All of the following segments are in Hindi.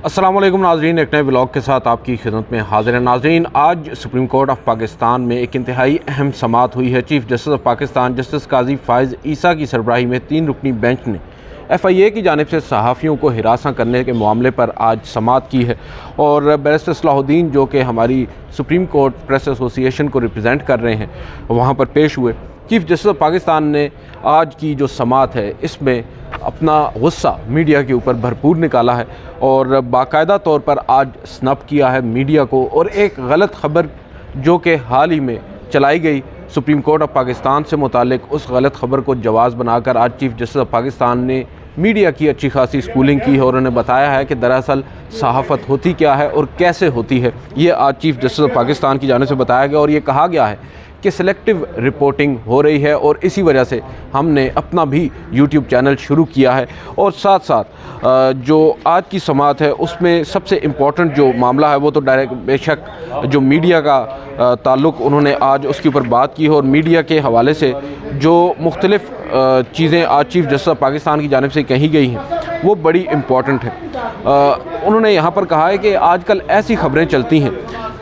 अस्सलाम वालेकुम नाज़रीन, एक नए ब्लॉग के साथ आपकी खिदमत में हाज़िर है। नाज़रीन, आज सुप्रीम कोर्ट ऑफ पाकिस्तान में एक इंतहाई अहम समाअत हुई है। Chief justice of Pakistan justice Qazi Faez Isa की सरबराही में 3 रुकनी बेंच ने FIA की जानिब से सहाफ़ियों को हिरासा करने के मामले पर आज समाअत की है और बैरिस्टर सलाहुद्दीन जो कि हमारी सुप्रीम कोर्ट प्रेस एसोसिएशन को रिप्रजेंट कर रहे हैं वहाँ पर पेश हुए। चीफ जस्टिस ऑफ पाकिस्तान ने आज की जो समाअत है इसमें अपना गुस्सा मीडिया के ऊपर भरपूर निकाला है और बाकायदा तौर पर आज स्नप किया है मीडिया को, और एक गलत ख़बर जो कि हाल ही में चलाई गई सुप्रीम कोर्ट ऑफ पाकिस्तान से मुतालिक, उस गलत ख़बर को जवाज़ बनाकर आज चीफ जस्टिस ऑफ पाकिस्तान ने मीडिया की अच्छी खासी स्कूलिंग की है और उन्हें बताया है कि दरअसल सहाफ़त होती क्या है और कैसे होती है। ये आज चीफ जस्टिस ऑफ पाकिस्तान की जानिब से बताया गया और ये कहा गया है कि सिलेक्टिव रिपोर्टिंग हो रही है और इसी वजह से हमने अपना भी यूट्यूब चैनल शुरू किया है। और साथ साथ जो आज की समाअत है उसमें सबसे इम्पॉर्टेंट जो मामला है वो तो डायरेक्ट बेशक जो मीडिया का ताल्लुक़ उन्होंने आज उसके ऊपर बात की है और मीडिया के हवाले से जो मुख्तलिफ़ चीज़ें आज चीफ जस्टिस ऑफ पाकिस्तान की जानिब से कही गई हैं वो बड़ी इम्पॉर्टेंट है। उन्होंने यहाँ पर कहा है कि आजकल ऐसी ख़बरें चलती हैं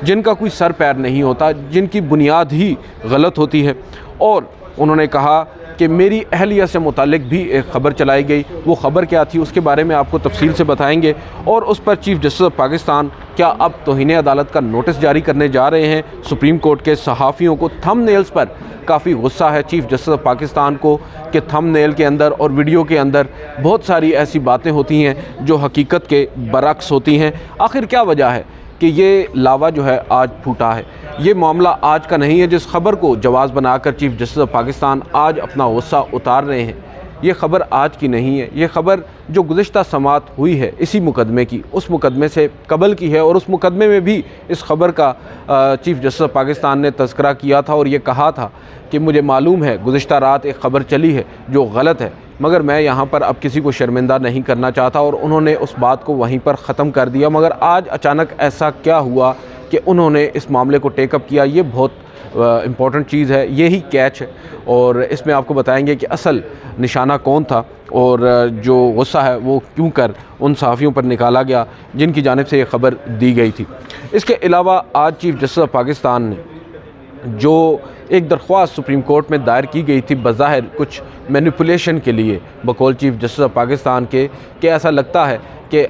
जिनका कोई सर पैर नहीं होता, जिनकी बुनियाद ही गलत होती है। और उन्होंने कहा कि मेरी अहलिया से मुतालिक भी एक ख़बर चलाई गई, वो ख़बर क्या थी उसके बारे में आपको तफसील से बताएंगे और उस पर चीफ जस्टिस ऑफ पाकिस्तान क्या अब तौहीन अदालत का नोटिस जारी करने जा रहे हैं सुप्रीम कोर्ट के सहाफ़ियों को। थंबनेल्स पर काफ़ी गुस्सा है चीफ जस्टिस ऑफ पाकिस्तान को कि थंबनेल के अंदर और वीडियो के अंदर बहुत सारी ऐसी बातें होती हैं जो हकीकत के बरअक्स होती हैं। आखिर क्या वजह है कि ये लावा जो है आज फूटा है? ये मामला आज का नहीं है जिस खबर को जवाज़ बनाकर चीफ जस्टिस ऑफ पाकिस्तान आज अपना गुस्सा उतार रहे हैं। ये ख़बर आज की नहीं है, ये ख़बर जो गुज़िश्ता समाअत हुई है इसी मुकदमे की, उस मुकदमे से कबल की है और उस मुकदमे में भी इस खबर का चीफ जस्टिस ऑफ पाकिस्तान ने तज़किरा किया था और ये कहा था कि मुझे मालूम है गुज़िश्ता रात एक ख़बर चली है जो गलत है, मगर मैं यहाँ पर अब किसी को शर्मिंदा नहीं करना चाहता, और उन्होंने उस बात को वहीं पर ख़त्म कर दिया। मगर आज अचानक ऐसा क्या हुआ कि उन्होंने इस मामले को टेकअप किया? ये बहुत इम्पॉर्टेंट चीज़ है, यही कैच है और इसमें आपको बताएंगे कि असल निशाना कौन था और जो गुस्सा है वो क्यों कर उन सहाफ़ियों पर निकाला गया जिनकी जानिब से ये ख़बर दी गई थी। इसके अलावा आज चीफ जस्टिस ऑफ पाकिस्तान ने जो एक दरख्वास्त सुप्रीम कोर्ट में दायर की गई थी बज़ाहिर कुछ मैनिपुलेशन के लिए बकौल चीफ जस्टिस ऑफ पाकिस्तान के, कि ऐसा लगता है कि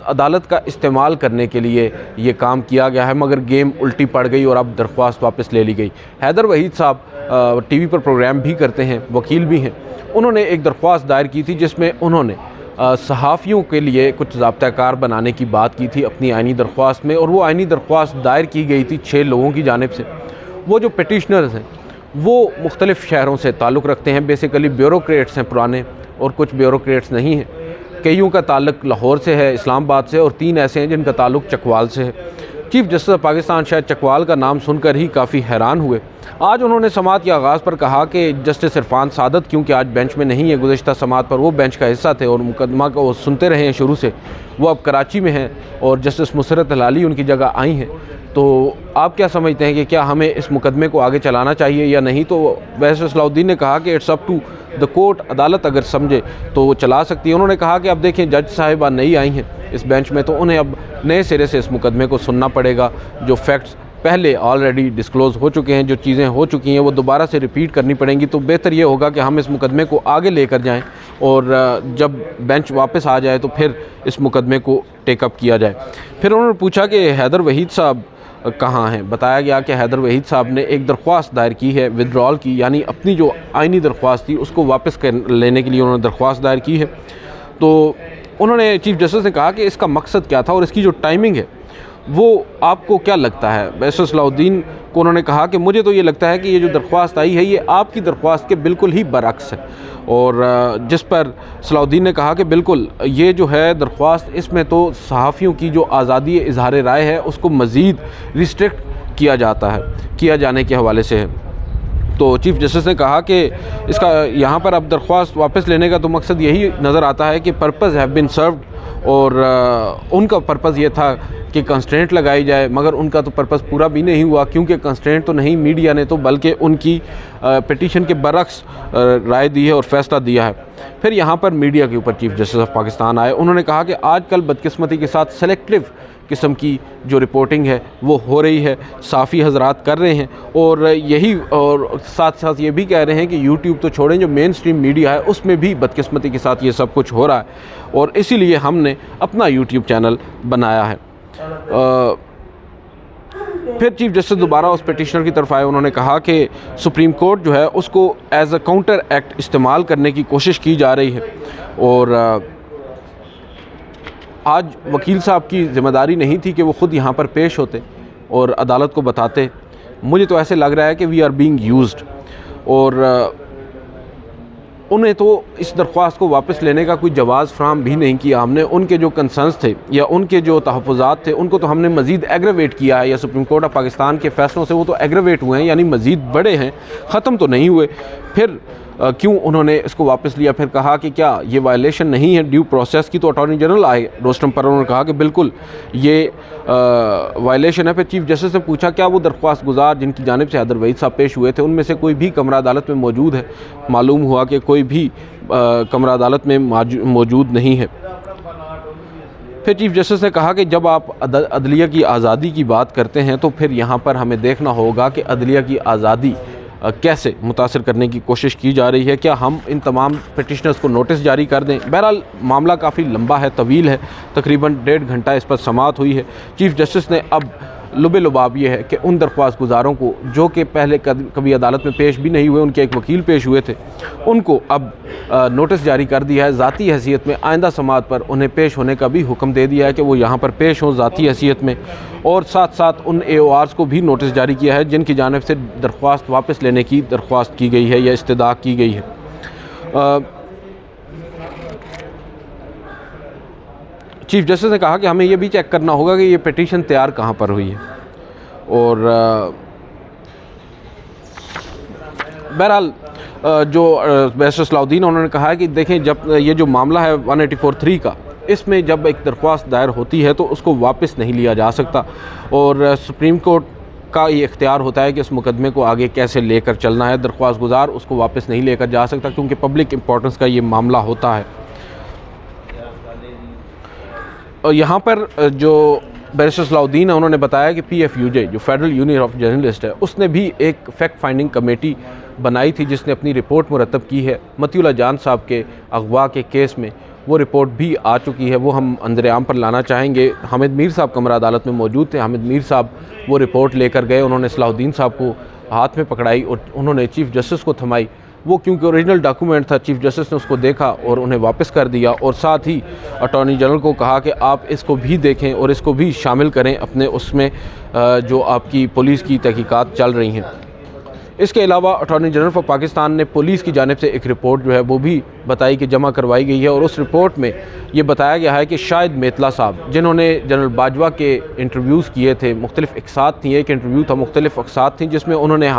अदालत का इस्तेमाल करने के लिए ये काम किया गया है, मगर गेम उल्टी पड़ गई और अब दरख्वास्त वापस ले ली गई। हैदर वहीद साहब TV पर प्रोग्राम भी करते हैं, वकील भी हैं, उन्होंने एक दरख्वास्त दायर की थी जिसमें उन्होंने सहाफ़ियों के लिए कुछ ज़ाब्ता-कार बनाने की बात की थी अपनी आइनी दरख्वास्त में, और वो आइनी दरख्वास्त दायर की गई थी 6 लोगों की जानिब से। वो जो पिटिशनर्स हैं वो मुख्तलिफ़ शहरों से ताल्लुक़ रखते हैं, बेसिकली ब्यूरोक्रेट्स हैं पुराने और कुछ ब्यूरोक्रेट्स नहीं हैं। कईयों का ताल्लुक़ लाहौर से है, इस्लामाबाद से, और 3 ऐसे हैं जिनका ताल्लुक़ चकवाल से है। चीफ जस्टिस ऑफ पाकिस्तान शायद चकवाल का नाम सुनकर ही काफ़ी हैरान हुए। आज उन्होंने समाअत के आगाज़ पर कहा कि जस्टिस इरफान सादत क्योंकि आज बेंच में नहीं है, गुज़िश्ता समाअत पर वो बेंच का हिस्सा थे और मुकदमा को सुनते रहे हैं शुरू से, वो अब कराची में हैं और जस्टिस मुसरत हलाली उनकी जगह आई हैं। तो आप क्या समझते हैं कि क्या हमें इस मुकदमे को आगे चलाना चाहिए या नहीं? तो बैरिस्टर सलाहुद्दीन ने कहा कि it's up to the court, अदालत अगर समझे तो वो चला सकती है। उन्होंने कहा कि अब देखें जज साहिबा नई आई हैं इस बेंच में, तो उन्हें अब नए सिरे से इस मुकदमे को सुनना पड़ेगा। जो फैक्ट्स पहले ऑलरेडी डिस्क्लोज़ हो चुके हैं, जो चीज़ें हो चुकी हैं वो दोबारा से रिपीट करनी पड़ेंगी। तो बेहतर ये होगा कि हम इस मुकदमे को आगे लेकर जाएं और जब बेंच वापस आ जाए तो फिर इस मुकदमे को टेकअप किया जाए। फिर उन्होंने पूछा कि हैदर वहीद साहब कहाँ हैं। बताया गया कि हैदर वहीद साहब ने एक दरख्वास्त दायर की है विड्रॉल की, यानी अपनी जो आइनी दरख्वास्त थी उसको वापस लेने के लिए उन्होंने दरख्वास्त दायर की है। तो उन्होंने चीफ जस्टिस ने कहा कि इसका मकसद क्या था और इसकी जो टाइमिंग है वो आपको क्या लगता है? बैरिस्टर सलाहुद्दीन को उन्होंने कहा कि मुझे तो ये लगता है कि ये जो दरख्वास्त आई है ये आपकी दरख्वास्त के बिल्कुल ही बरअक्स है, और जिस पर सलाहुद्दीन ने कहा कि बिल्कुल ये जो है दरख्वास्त इसमें तो सहाफ़ियों की जो आज़ादी इज़हार राय है उसको मज़ीद रिस्ट्रिक्ट किया जाता है, किया जाने के हवाले से है। तो चीफ जस्टिस ने कहा कि इसका यहाँ पर अब दरख्वास्त वापस लेने का तो मकसद यही नज़र आता है कि पर्पज़ हैव बीन सर्व्ड, और उनका पर्पज़ ये था कि कंस्ट्रेंट लगाई जाए, मगर उनका तो पर्पस पूरा भी नहीं हुआ, क्योंकि कंस्ट्रेंट तो नहीं मीडिया ने तो बल्कि उनकी पिटीशन के बरक्स राय दी है और फैसला दिया है। फिर यहाँ पर मीडिया के ऊपर चीफ जस्टिस ऑफ पाकिस्तान आए। उन्होंने कहा कि आजकल बदकिस्मती के साथ सेलेक्टिव किस्म की जो रिपोर्टिंग है वो हो रही है, साफ़ी हजरात कर रहे हैं, और यही और साथ साथ ये भी कह रहे हैं कि यूट्यूब तो छोड़ें, जो मेन स्ट्रीम मीडिया है उसमें भी बदकिस्मती के साथ ये सब कुछ हो रहा है, और इसीलिए हमने अपना यूट्यूब चैनल बनाया है। फिर चीफ जस्टिस दोबारा उस पिटिशनर की तरफ आए। उन्होंने कहा कि सुप्रीम कोर्ट जो है उसको एज अ काउंटर एक्ट इस्तेमाल करने की कोशिश की जा रही है, और आज वकील साहब की ज़िम्मेदारी नहीं थी कि वो ख़ुद यहाँ पर पेश होते और अदालत को बताते। मुझे तो ऐसे लग रहा है कि वी आर बीइंग यूज्ड, और उन्हें तो इस दरख्वास्त को वापस लेने का कोई जवाज़ फ्राहम भी नहीं किया हमने। उनके जो कंसर्न्स थे या उनके जो तहफ़्फ़ुज़ात थे उनको तो हमने मज़ीद एग्रेवेट किया है, या सुप्रीम कोर्ट ऑफ पाकिस्तान के फ़ैसलों से वो तो एग्रेवेट हुए हैं, यानी मज़ीद बड़े हैं, ख़त्म तो नहीं हुए। फिर क्यों उन्होंने इसको वापस लिया? फिर कहा कि क्या ये वायलेशन नहीं है ड्यू प्रोसेस की? तो अटॉर्नी जनरल आए रोस्टम पर, उन्होंने कहा कि बिल्कुल ये वायलेशन है। फिर चीफ जस्टिस ने पूछा क्या वो दरख्वास्त गुजार जिनकी जानिब से हैदर वहीद साहब पेश हुए थे उनमें से कोई भी कमरा अदालत में मौजूद है? मालूम हुआ कि कोई भी कमरा अदालत में मौजूद नहीं है। फिर चीफ जस्टिस ने कहा कि जब आप अदलिया की आज़ादी की बात करते हैं तो फिर यहाँ पर हमें देखना होगा कि अदलिया की आज़ादी कैसे मुतासर करने की कोशिश की जा रही है। क्या हम इन तमाम पिटिशनर्स को नोटिस जारी कर दें? बहरहाल मामला काफ़ी लंबा है, तवील है, तकरीबन 1.5 घंटा इस पर समाअत हुई है। चीफ जस्टिस ने अब लुबे लुबाब ये है कि उन दरख्वास्त गुजारों को जो कि पहले कभी अदालत में पेश भी नहीं हुए, उनके एक वकील पेश हुए थे, उनको अब नोटिस जारी कर दिया है ज़ाती हैसियत में। आइंदा समाअत पर उन्हें पेश होने का भी हुक्म दे दिया है कि वो यहाँ पर पेश हों ज़ाती हैसियत में, और साथ साथ उन AORs को भी नोटिस जारी किया है जिनकी जानिब से दरख्वास्त वापस लेने की दरख्वास्त की गई है या इस्तदा की गई है। चीफ जस्टिस ने कहा कि हमें यह भी चेक करना होगा कि ये पिटीशन तैयार कहाँ पर हुई है, और बहरहाल जो बैरिस्टर सलाउद्दीन उन्होंने कहा है कि देखें, जब ये जो मामला है 184(3) का, इसमें जब एक दरख्वास्त दायर होती है तो उसको वापस नहीं लिया जा सकता, और सुप्रीम कोर्ट का ये इख्तियार होता है कि इस मुकदमे को आगे कैसे लेकर चलना है। दरख्वास्त गुजार उसको वापस नहीं लेकर जा सकता क्योंकि पब्लिक इंपॉर्टेंस का ये मामला होता है। और यहाँ पर जो बैरिस्टर सलाउद्दीन है उन्होंने बताया कि PFUJ जो फेडरल यूनियन ऑफ जर्नलिस्ट है उसने भी एक फैक्ट फाइंडिंग कमेटी बनाई थी जिसने अपनी रिपोर्ट मुरतब की है। मतीउल्लाह जान साहब के अगवा के केस में वो रिपोर्ट भी आ चुकी है, वो हम अंदर-ए-आम पर लाना चाहेंगे। हामिद मीर साहब कमरा अदालत में मौजूद थे। हामिद मीर साहब वो रिपोर्ट लेकर गए, उन्होंने सलाउद्दीन साहब को हाथ में पकड़ाई और उन्होंने चीफ जस्टिस को थमाई। वो क्योंकि ओरिजिनल डॉक्यूमेंट था, चीफ जस्टिस ने उसको देखा और उन्हें वापस कर दिया, और साथ ही अटॉर्नी जनरल को कहा कि आप इसको भी देखें और इसको भी शामिल करें अपने उसमें जो आपकी पुलिस की तहकीकात चल रही हैं। इसके अलावा अटॉर्नी जनरल फॉर पाकिस्तान ने पुलिस की जानिब से एक रिपोर्ट जो है वो भी बताई कि जमा करवाई गई है, और उस रिपोर्ट में ये बताया गया है कि शायद मेतला साहब जिन्होंने जनरल बाजवा के इंटरव्यूज़ किए थे, मुख्तलिफ अक़सात थी, एक इंटरव्यू था मुख्तलिफ अक़सात थी जिसमें उन्होंने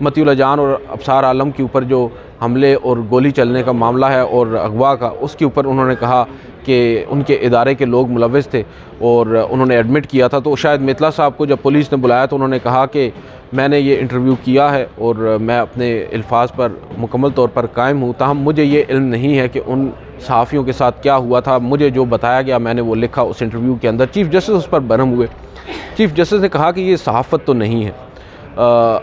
मतीउल्लाह जान और अबसार आलम के ऊपर जो हमले और गोली चलने का मामला है और अगवा का, उसके ऊपर उन्होंने कहा कि उनके इदारे के लोग मुलव्वस थे और उन्होंने एडमिट किया था। तो शायद मेतला साहब को जब पुलिस ने बुलाया तो उन्होंने कहा कि मैंने ये इंटरव्यू किया है और मैं अपने अल्फाज पर मुकम्मल तौर पर कायम हूँ, ताहम मुझे ये इल्म नहीं है कि उन सहाफ़ियों के साथ क्या हुआ था। मुझे जो बताया गया मैंने वो लिखा उस इंटरव्यू के अंदर। चीफ जस्टिस उस पर बरहम हुए। चीफ जस्टिस ने कहा कि ये सहाफ़त तो नहीं है।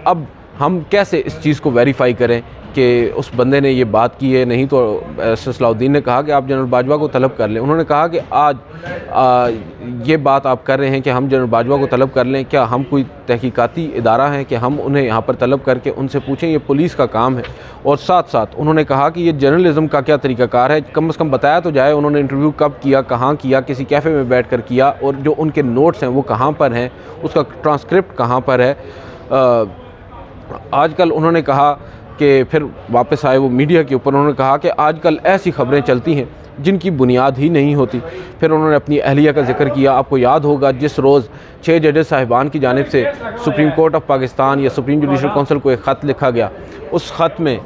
अब हम कैसे इस चीज़ को वेरीफ़ाई करें कि उस बंदे ने ये बात की है? नहीं तो सलाउद्दीन ने कहा कि आप जनरल बाजवा को तलब कर लें। उन्होंने कहा कि आज ये बात आप कर रहे हैं कि हम जनरल बाजवा को तलब कर लें, क्या हम कोई तहकीकाती इदारा हैं कि हम उन्हें यहाँ पर तलब करके उनसे पूछें? ये पुलिस का काम है। और साथ साथ उन्होंने कहा कि ये जर्नलिज़म का क्या तरीक़ाकार है, कम से कम बताया तो जाए उन्होंने इंटरव्यू कब किया, कहाँ किया, किसी कैफ़े में बैठ कर किया, और जो उनके नोट्स हैं वो कहाँ पर हैं, उसका ट्रांसक्रिप्ट कहाँ पर है। आजकल उन्होंने कहा कि फिर वापस आए वो मीडिया के ऊपर, उन्होंने कहा कि आजकल ऐसी ख़बरें चलती हैं जिनकी बुनियाद ही नहीं होती। फिर उन्होंने अपनी अहलिया का जिक्र किया। आपको याद होगा जिस रोज़ 6 जजेस साहिबान की जानिब से सुप्रीम कोर्ट ऑफ पाकिस्तान या सुप्रीम जुडिशल काउंसिल को एक ख़त लिखा गया, उस ख़त में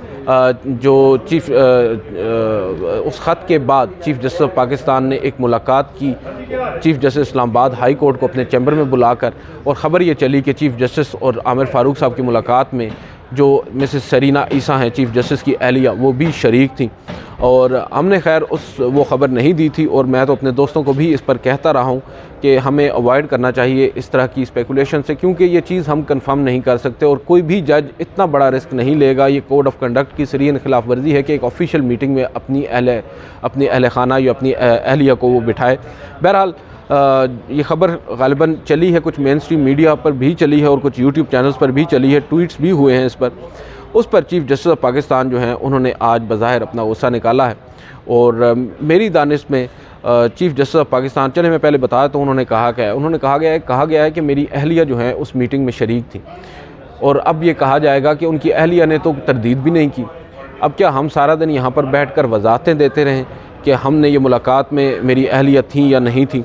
उस ख़त के बाद चीफ जस्टिस ऑफ पाकिस्तान ने एक मुलाकात की chief justice Islamabad high court को अपने चैम्बर में बुलाकर, और ख़बर ये चली कि चीफ़ जस्टिस और आमिर फ़ारूक साहब की मुलाकात में जो मिसेस सरीना ईसा हैं चीफ़ जस्टिस की अहलिया, वो भी शरीक थी। और हमने खैर वो ख़बर नहीं दी थी, और मैं तो अपने दोस्तों को भी इस पर कहता रहा हूँ कि हमें अवॉइड करना चाहिए इस तरह की स्पेकुलेशन से, क्योंकि ये चीज़ हम कंफर्म नहीं कर सकते और कोई भी जज इतना बड़ा रिस्क नहीं लेगा। ये कोड ऑफ कंडक्ट की सरीन खिलाफ वर्जी है कि एक ऑफिशियल मीटिंग में अपनी अहल खाना या अपनी अहलिया को वो बिठाए। बहरहाल ये ख़बर ग़ालिबन चली है, कुछ मेन स्ट्रीम मीडिया पर भी चली है और कुछ यूट्यूब चैनल्स पर भी चली है, ट्वीट्स भी हुए हैं इस पर। उस पर चीफ़ जस्टिस ऑफ पाकिस्तान जो हैं उन्होंने आज बज़ाहिर अपना गुस्सा निकाला है। और मेरी दानिश में चीफ़ जस्टिस ऑफ पाकिस्तान, चले मैं पहले बताया तो उन्होंने कहा गया है कि मेरी अहलिया जो है उस मीटिंग में शरीक थी, और अब ये कहा जाएगा कि उनकी अहलिया ने तो तरदीद भी नहीं की। अब क्या हम सारा दिन यहाँ पर बैठ कर वजाहतें देते रहें कि हमने ये मुलाकात में मेरी अहलिया थी या नहीं थी?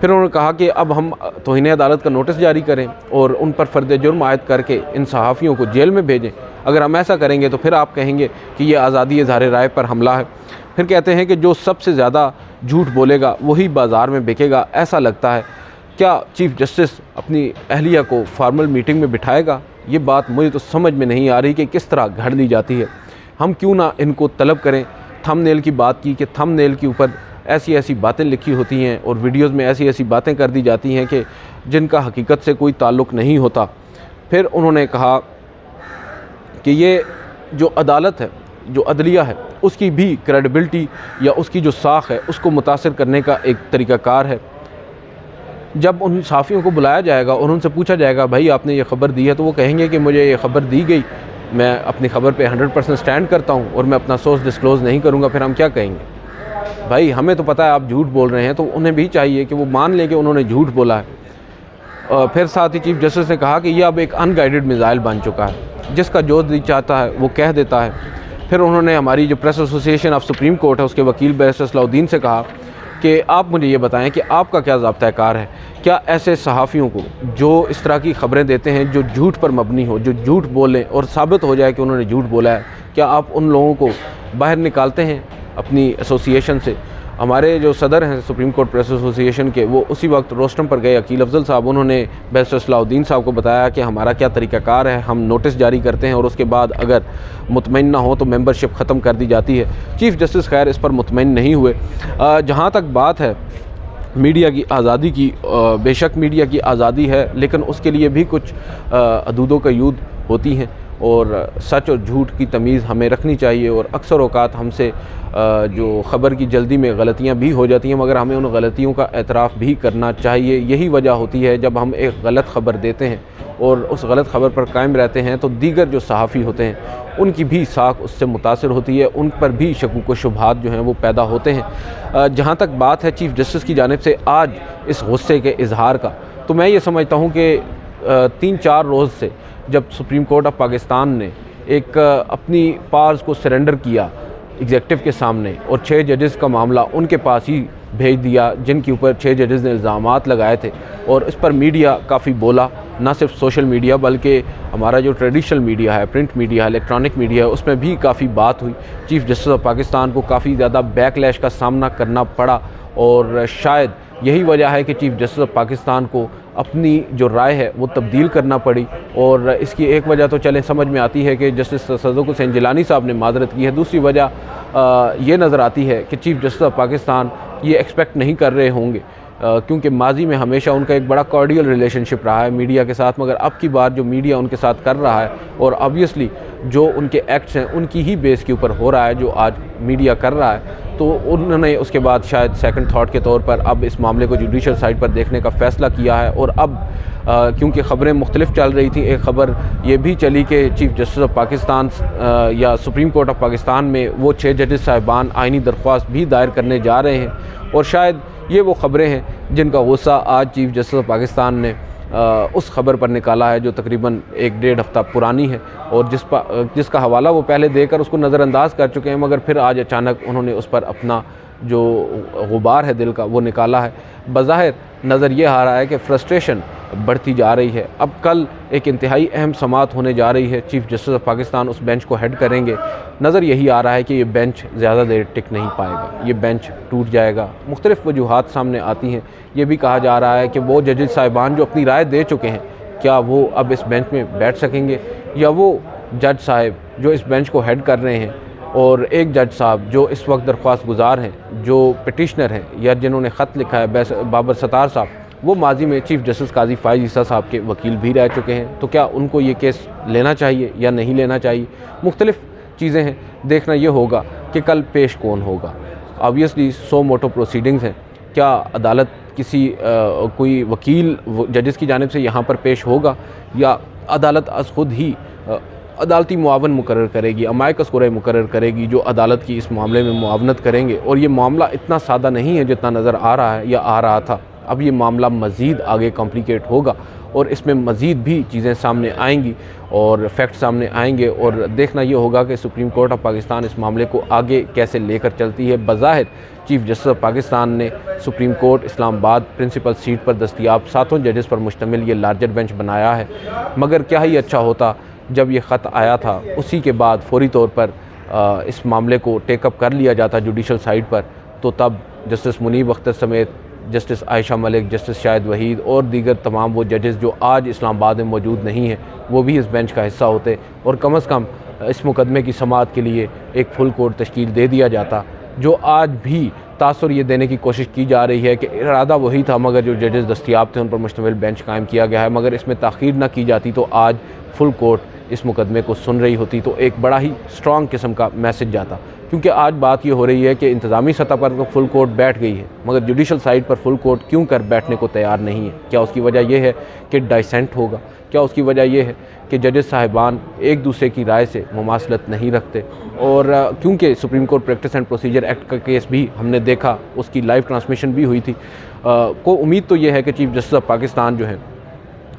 फिर उन्होंने कहा कि अब हम तौहीन अदालत का नोटिस जारी करें और उन पर फ़र्द जुर्म आयद करके इन सहाफ़ियों को जेल में भेजें। अगर हम ऐसा करेंगे तो फिर आप कहेंगे कि ये आज़ादी इज़हार राय पर हमला है। फिर कहते हैं कि जो सबसे ज़्यादा झूठ बोलेगा वही बाज़ार में बिकेगा। ऐसा लगता है, क्या चीफ़ जस्टिस अपनी अहलिया को फॉर्मल मीटिंग में बिठाएगा? ये बात मुझे तो समझ में नहीं आ रही कि किस तरह घड़ ली जाती है। हम क्यों ना इनको तलब करें। थंबनेल की बात की कि थंबनेल के ऊपर ऐसी ऐसी बातें लिखी होती हैं और वीडियोज़ में ऐसी ऐसी बातें कर दी जाती हैं कि जिनका हकीकत से कोई ताल्लुक़ नहीं होता। फिर उन्होंने कहा कि ये जो अदालत है, जो अदलिया है, उसकी भी क्रेडिबिलिटी या उसकी जो साख है उसको मुतासिर करने का एक तरीक़ाकार है। जब उन सहाफ़ियों को बुलाया जाएगा और उनसे पूछा जाएगा भाई आपने ये ख़बर दी है, तो वो कहेंगे कि मुझे ये ख़बर दी गई, मैं अपनी ख़बर पे 100% स्टैंड करता हूँ और मैं अपना सोर्स डिस्क्लोज़ नहीं करूँगा। फिर हम क्या कहेंगे? भाई हमें तो पता है आप झूठ बोल रहे हैं, तो उन्हें भी चाहिए कि वो मान लें कि उन्होंने झूठ बोला है। फिर साथ ही चीफ़ जस्टिस ने कहा कि यह अब एक अनगाइडेड मिसाइल बन चुका है, जिसका जो दिल चाहता है वो कह देता है। फिर उन्होंने हमारी जो press association of supreme court है उसके वकील बैरिस्टर सलाउद्दीन से कहा कि आप मुझे ये बताएं कि आपका क्या ज़ाब्ता-ए-कार है। क्या ऐसे सहाफ़ियों को जो इस तरह की ख़बरें देते हैं, जो झूठ पर मबनी हो, जो झूठ बोलें और साबित हो जाए कि उन्होंने झूठ बोला है, क्या आप उन लोगों को बाहर निकालते हैं अपनी एसोसिएशन से? हमारे जो सदर हैं सुप्रीम कोर्ट प्रेस एसोसिएशन के, वो उसी वक्त रोस्टम पर गए, अकील अफजल साहब, उन्होंने बैरिस्टर सलाउद्दीन साहब को बताया कि हमारा क्या तरीक़ाकार है, हम नोटिस जारी करते हैं और उसके बाद अगर मुतमईन ना हो तो मेंबरशिप ख़त्म कर दी जाती है। चीफ़ जस्टिस खैर इस पर मुतमईन नहीं हुए। जहाँ तक बात है मीडिया की आज़ादी की, बेशक मीडिया की आज़ादी है, लेकिन उसके लिए भी कुछ हदूदों का यूद होती हैं और सच और झूठ की तमीज़ हमें रखनी चाहिए। और अक्सर औक़ात हमसे जो ख़बर की जल्दी में गलतियाँ भी हो जाती हैं, मगर हमें उन गलतियों का एतराफ़ भी करना चाहिए। यही वजह होती है जब हम एक गलत ख़बर देते हैं और उस गलत ख़बर पर कायम रहते हैं तो दीगर जो सहाफ़ी होते हैं उनकी भी साख उससे मुतासिर होती है, उन पर भी शकूक व शुबहात जो हैं वो पैदा होते हैं। जहाँ तक बात है चीफ़ जस्टिस की जानिब से आज इस गुस्से के इजहार का, तो मैं ये समझता हूँ कि 3-4 रोज़ से जब सुप्रीम कोर्ट ऑफ पाकिस्तान ने एक अपनी पावर्स को सरेंडर किया एग्जेक्टिव के सामने और 6 जजेस का मामला उनके पास ही भेज दिया, जिनके ऊपर 6 जजेस ने इल्ज़ामात लगाए थे, और इस पर मीडिया काफ़ी बोला, ना सिर्फ सोशल मीडिया बल्कि हमारा जो ट्रेडिशनल मीडिया है, प्रिंट मीडिया है, इलेक्ट्रॉनिक मीडिया है, उसमें भी काफ़ी बात हुई। चीफ़ जस्टिस ऑफ पाकिस्तान को काफ़ी ज़्यादा बैकलैश का सामना करना पड़ा और शायद यही वजह है कि चीफ़ जस्टिस ऑफ पाकिस्तान को अपनी जो राय है वो तब्दील करना पड़ी। और इसकी एक वजह तो चलें समझ में आती है कि जस्टिस सदक हुसैन जिलानी साहब ने माजरत की है, दूसरी वजह ये नज़र आती है कि चीफ़ जस्टिस ऑफ पाकिस्तान ये एक्सपेक्ट नहीं कर रहे होंगे, क्योंकि माजी में हमेशा उनका एक बड़ा कॉर्डियल रिलेशनशिप रहा है मीडिया के साथ, मगर अब की बार जो मीडिया उनके साथ कर रहा है और ऑब्वियसली जो उनके एक्ट्स हैं उनकी ही बेस के ऊपर हो रहा है जो आज मीडिया कर रहा है, तो उन्होंने उसके बाद शायद सेकंड थॉट के तौर पर अब इस मामले को जुडिशल साइड पर देखने का फ़ैसला किया है। और अब क्योंकि ख़बरें मुख्तलिफ चल रही थी, एक ख़बर ये भी चली कि चीफ़ जस्टिस ऑफ पाकिस्तान या सुप्रीम कोर्ट ऑफ पाकिस्तान में वो 6 जजेस साहिबान आइनी दरख्वास्त भी दायर करने जा रहे हैं, और शायद ये वो ख़बरें हैं जिनका गुस्सा आज चीफ़ जस्टिस ऑफ पाकिस्तान ने उस ख़बर पर निकाला है जो तकरीबन 1-1.5 हफ़्ता पुरानी है और जिसका हवाला वो पहले देकर उसको नज़रअंदाज कर चुके हैं, मगर फिर आज अचानक उन्होंने उस पर अपना जो गुबार है दिल का वो निकाला है। बज़ाहिर नज़र ये आ रहा है कि फ्रस्ट्रेशन बढ़ती जा रही है। अब कल एक इंतहाई अहम समाअत होने जा रही है, चीफ जस्टिस ऑफ पाकिस्तान उस बेंच को हेड करेंगे। नज़र यही आ रहा है कि ये बेंच ज़्यादा देर टिक नहीं पाएगा, ये बेंच टूट जाएगा। मुख्तलिफ वजूहात सामने आती हैं। ये भी कहा जा रहा है कि वो जजेस साहिबान जो अपनी राय दे चुके हैं, क्या वो अब इस बेंच में बैठ सकेंगे, या वो जज साहब जो इस बेंच को हेड कर रहे हैं और एक जज साहब जो इस वक्त दरख्वास्त गुजार हैं, जो पिटिशनर हैं या जिन्होंने ख़त लिखा है, बाबर सत्तार साहब, वो माजी में चीफ जस्टिस काजी फ़ाइज़ ईसा साहब के वकील भी रह चुके हैं। तो क्या उनको ये केस लेना चाहिए या नहीं लेना चाहिए? मुख्तलिफ़ चीज़ें हैं। देखना ये होगा कि कल पेश कौन होगा। ऑब्वियसली 100 मोटो प्रोसीडिंग्स हैं। क्या अदालत किसी कोई वकील जजेस की जानिब से यहाँ पर पेश होगा, या अदालत अज खुद ही अदालती मुआवन मुकर्रर करेगी, अमायक अस्कुरे मुकर्रर करेगी जो अदालत की इस मामले में मुआवनत करेंगे? और ये मामला इतना सादा नहीं है जितना नज़र आ रहा है या आ रहा था। अब ये मामला मज़ीद आगे कॉम्प्लिकेट होगा और इसमें मज़ीद भी चीज़ें सामने आएंगी और फैक्ट सामने आएंगे, और देखना ये होगा कि सुप्रीम कोर्ट ऑफ पाकिस्तान इस मामले को आगे कैसे लेकर चलती है। बज़ाहिर चीफ जस्टिस ऑफ पाकिस्तान ने supreme court Islamabad principal seat पर दस्तयाब 7 जजेस पर मुश्तमिल ये लार्जर बेंच बनाया है, मगर क्या ही अच्छा होता जब ये ख़त आया था उसी के बाद फौरी तौर पर इस मामले को टेकअप कर लिया जाता जुडिशल साइड पर। तो तब जस्टिस मुनीब अख्तर समेत जस्टिस आयशा मलिक, जस्टिस शाहिद वहीद और दीगर तमाम वो जजेस जो आज इस्लामाबाद में मौजूद नहीं हैं, वो भी इस बेंच का हिस्सा होते, और कम अज़ कम इस मुकदमे की समाअत के लिए एक फुल कोर्ट तश्कील दे दिया जाता। जो आज भी तासुर ये देने की कोशिश की जा रही है कि इरादा वही था, मगर जो जजेस दस्तयाब थे उन पर मुश्तमिल बेंच कायम किया गया है, मगर इसमें ताख़ीर ना की जाती तो आज फुल कोर्ट इस मुकदमे को सुन रही होती, तो एक बड़ा ही स्ट्रॉन्ग किस्म का मैसेज जाता। क्योंकि आज बात ये हो रही है कि इंतज़ामी सतह पर तो फुल कोर्ट बैठ गई है, मगर जुडिशल साइड पर फुल कोर्ट क्यों कर बैठने को तैयार नहीं है? क्या उसकी वजह यह है कि डाइसेंट होगा? क्या उसकी वजह यह है कि जजेस साहिबान एक दूसरे की राय से मुमासलत नहीं रखते? और क्योंकि supreme court practice and procedure act का केस भी हमने देखा, उसकी लाइव ट्रांसमिशन भी हुई थी। को उम्मीद तो ये है कि चीफ जस्टिस ऑफ पाकिस्तान जो है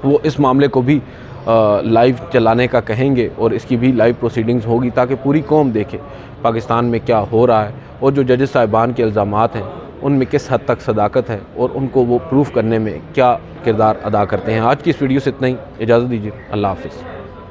वो इस मामले को भी लाइव चलाने का कहेंगे और इसकी भी लाइव प्रोसीडिंग्स होगी, ताकि पूरी कौम देखे पाकिस्तान में क्या हो रहा है और जो जजेस साहिबान के इल्ज़ामात हैं उनमें किस हद तक सदाकत है और उनको वो प्रूफ करने में क्या किरदार अदा करते हैं। आज की इस वीडियो से इतना ही, इजाज़त दीजिए। अल्लाह हाफ़िज़।